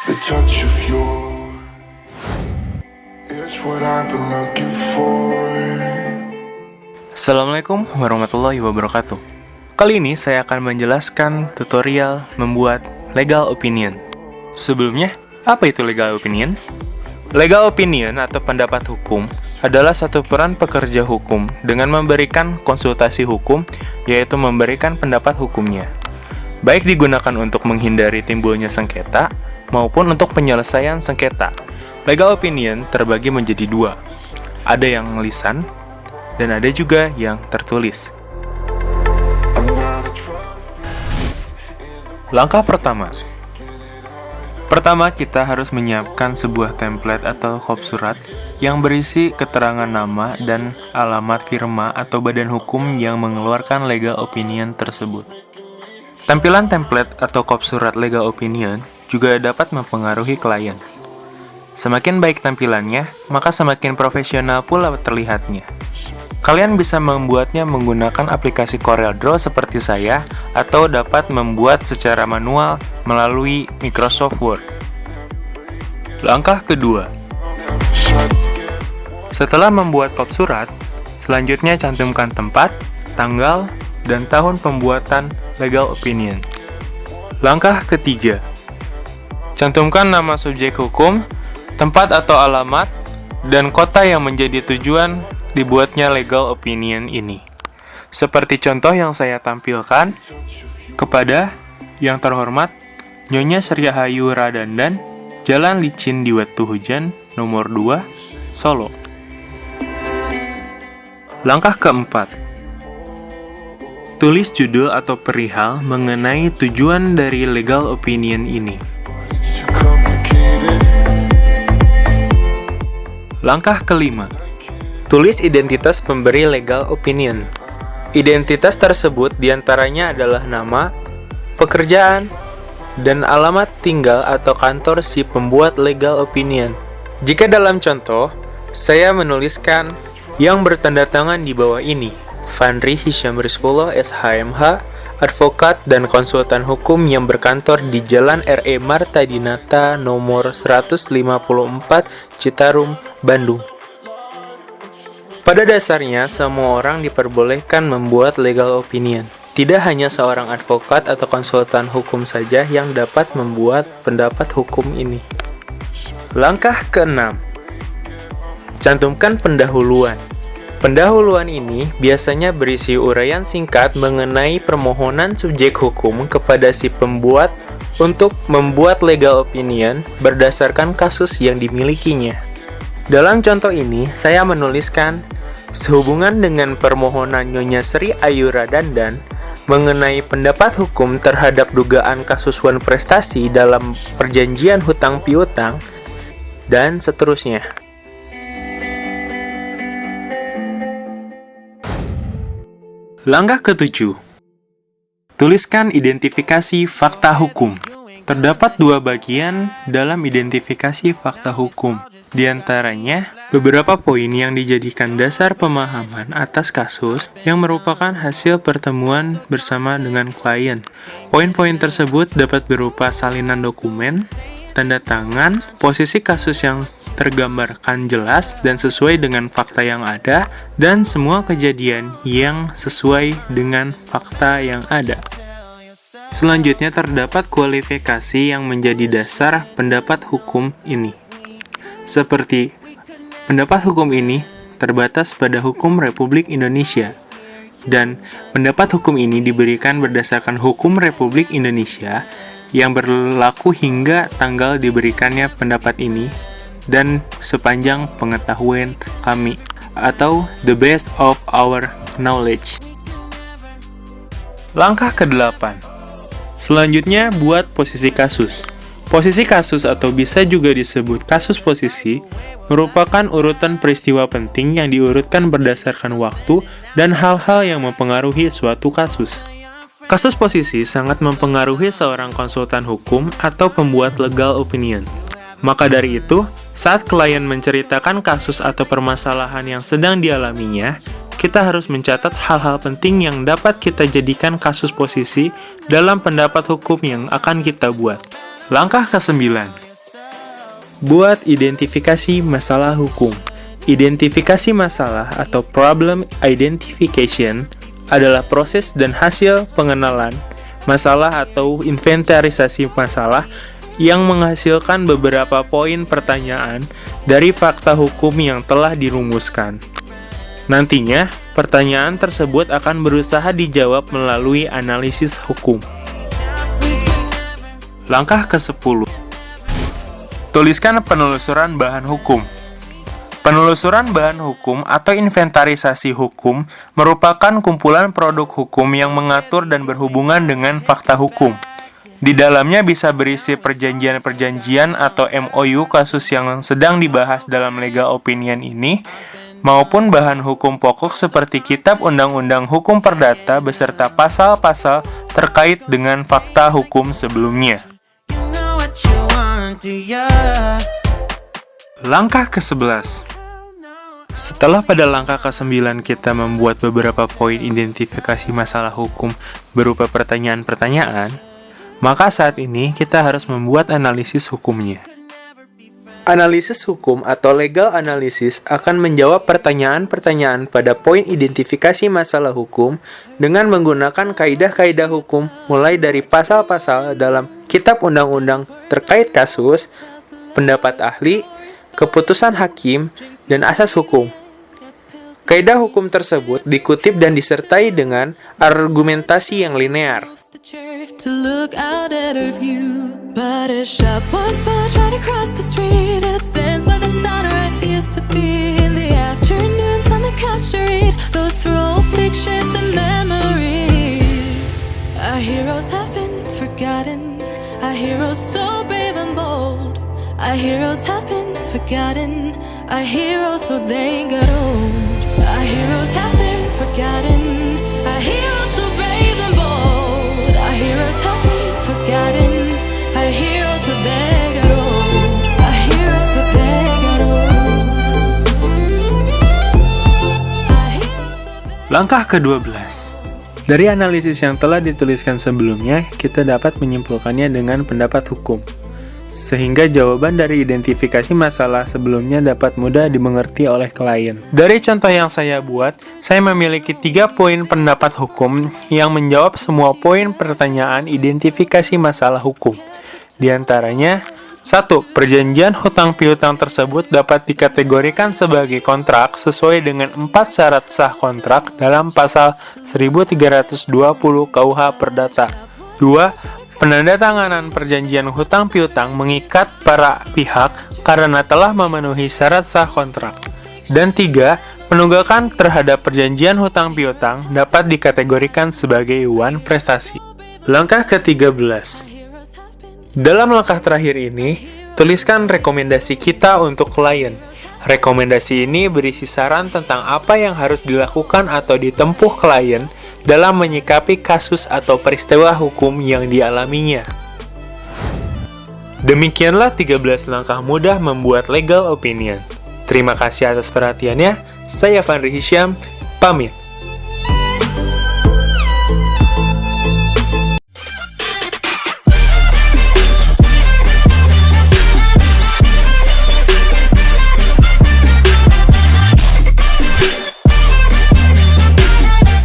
The touch of yours is what I've been looking for. Assalamualaikum warahmatullahi wabarakatuh. Kali ini saya akan menjelaskan tutorial membuat legal opinion. Sebelumnya, apa itu legal opinion? Legal opinion atau pendapat hukum adalah satu peran pekerja hukum dengan memberikan konsultasi hukum, yaitu memberikan pendapat hukumnya. Baik digunakan untuk menghindari timbulnya sengketa, maupun untuk penyelesaian sengketa. Legal opinion terbagi menjadi dua. Ada yang lisan, dan ada juga yang tertulis. Langkah pertama. Pertama, kita harus menyiapkan sebuah template atau kop surat yang berisi keterangan nama dan alamat firma atau badan hukum yang mengeluarkan legal opinion tersebut. Tampilan template atau kop surat legal opinion juga dapat mempengaruhi klien. Semakin baik tampilannya, maka semakin profesional pula terlihatnya. Kalian bisa membuatnya menggunakan aplikasi CorelDRAW seperti saya, atau dapat membuat secara manual melalui Microsoft Word. Langkah kedua. Setelah membuat kop surat, selanjutnya cantumkan tempat, tanggal, dan tahun pembuatan legal opinion. Langkah ketiga. Cantumkan nama subjek hukum, tempat atau alamat, dan kota yang menjadi tujuan dibuatnya legal opinion ini. Seperti contoh yang saya tampilkan, kepada yang terhormat Nyonya Sri Hayu Radandan, Jalan Licin di Watu Hujan, nomor 2, Solo. Langkah keempat. Tulis judul atau perihal mengenai tujuan dari legal opinion ini. Langkah kelima. Tulis identitas pemberi legal opinion. Identitas tersebut diantaranya adalah nama, pekerjaan, dan alamat tinggal atau kantor si pembuat legal opinion. Jika dalam contoh, saya menuliskan yang bertanda tangan di bawah ini, Fandri Hisyam Rizkullah SHMH, advokat dan konsultan hukum yang berkantor di Jalan R.E. Marta Dinata nomor 154 Citarum, Bandung. Pada dasarnya, semua orang diperbolehkan membuat legal opinion. Tidak hanya seorang advokat atau konsultan hukum saja yang dapat membuat pendapat hukum ini. Langkah keenam. Cantumkan pendahuluan. Pendahuluan ini biasanya berisi uraian singkat mengenai permohonan subjek hukum kepada si pembuat untuk membuat legal opinion berdasarkan kasus yang dimilikinya. Dalam contoh ini, saya menuliskan, sehubungan dengan permohonan Nyonya Sri Ayu Radandan mengenai pendapat hukum terhadap dugaan kasus wan prestasi dalam perjanjian hutang piutang, dan seterusnya. Langkah ketujuh. Tuliskan identifikasi fakta hukum. Terdapat dua bagian dalam identifikasi fakta hukum. Di antaranya, beberapa poin yang dijadikan dasar pemahaman atas kasus yang merupakan hasil pertemuan bersama dengan klien. Poin-poin tersebut dapat berupa salinan dokumen, tanda tangan, posisi kasus yang tergambarkan jelas dan sesuai dengan fakta yang ada, dan semua kejadian yang sesuai dengan fakta yang ada. Selanjutnya terdapat kualifikasi yang menjadi dasar pendapat hukum ini. Seperti, pendapat hukum ini terbatas pada hukum Republik Indonesia, dan pendapat hukum ini diberikan berdasarkan hukum Republik Indonesia yang berlaku hingga tanggal diberikannya pendapat ini dan sepanjang pengetahuan kami, atau the best of our knowledge. Langkah ke-8. Selanjutnya, buat posisi kasus. Posisi kasus atau bisa juga disebut kasus posisi merupakan urutan peristiwa penting yang diurutkan berdasarkan waktu dan hal-hal yang mempengaruhi suatu kasus. Kasus posisi sangat mempengaruhi seorang konsultan hukum atau pembuat legal opinion. Maka dari itu, saat klien menceritakan kasus atau permasalahan yang sedang dialaminya, kita harus mencatat hal-hal penting yang dapat kita jadikan kasus posisi dalam pendapat hukum yang akan kita buat. Langkah ke-9. Buat identifikasi masalah hukum. Identifikasi masalah atau problem identification adalah proses dan hasil pengenalan masalah atau inventarisasi masalah yang menghasilkan beberapa poin pertanyaan dari fakta hukum yang telah dirumuskan. Nantinya, pertanyaan tersebut akan berusaha dijawab melalui analisis hukum. Langkah ke-10. Tuliskan penelusuran bahan hukum. Penelusuran bahan hukum atau inventarisasi hukum merupakan kumpulan produk hukum yang mengatur dan berhubungan dengan fakta hukum. Di dalamnya bisa berisi perjanjian-perjanjian atau MOU kasus yang sedang dibahas dalam legal opinion ini, maupun bahan hukum pokok seperti Kitab Undang-Undang Hukum Perdata beserta pasal-pasal terkait dengan fakta hukum sebelumnya. Langkah ke-11. Setelah pada langkah ke-9 kita membuat beberapa poin identifikasi masalah hukum berupa pertanyaan-pertanyaan, maka saat ini kita harus membuat analisis hukumnya. Analisis hukum atau legal analysis akan menjawab pertanyaan-pertanyaan pada poin identifikasi masalah hukum dengan menggunakan kaidah-kaidah hukum mulai dari pasal-pasal dalam Kitab Undang-Undang terkait kasus, pendapat ahli, keputusan hakim, dan asas hukum. Kaidah hukum tersebut dikutip dan disertai dengan argumentasi yang linear. To look out at her view, but a shop was built right across the street. It stands by the sunrise used to be. In the afternoons on the couch to read, goes through old pictures and memories. Our heroes have been forgotten. Our heroes so brave and bold. Our heroes have been forgotten. Our heroes so they got old. Our heroes have been forgotten. Our heroes so brave and bold. Our heroes have been forgotten. Our heroes so they got old. Our heroes so they got old. Langkah ke-12. Dari analisis yang telah dituliskan sebelumnya, kita dapat menyimpulkannya dengan pendapat hukum, sehingga jawaban dari identifikasi masalah sebelumnya dapat mudah dimengerti oleh klien. Dari contoh yang saya buat, saya memiliki 3 poin pendapat hukum yang menjawab semua poin pertanyaan identifikasi masalah hukum. Di antaranya, 1. Perjanjian hutang piutang tersebut dapat dikategorikan sebagai kontrak sesuai dengan 4 syarat sah kontrak dalam pasal 1320 KUH Perdata. 2. Penandatanganan perjanjian hutang piutang mengikat para pihak karena telah memenuhi syarat sah kontrak. Dan 3. Penunggakan terhadap perjanjian hutang piutang dapat dikategorikan sebagai uang prestasi. Langkah ke-13. Dalam langkah terakhir ini, tuliskan rekomendasi kita untuk klien. Rekomendasi ini berisi saran tentang apa yang harus dilakukan atau ditempuh klien dalam menyikapi kasus atau peristiwa hukum yang dialaminya. Demikianlah 13 langkah mudah membuat legal opinion. Terima kasih atas perhatiannya. Saya Fandri Hisyam, pamit.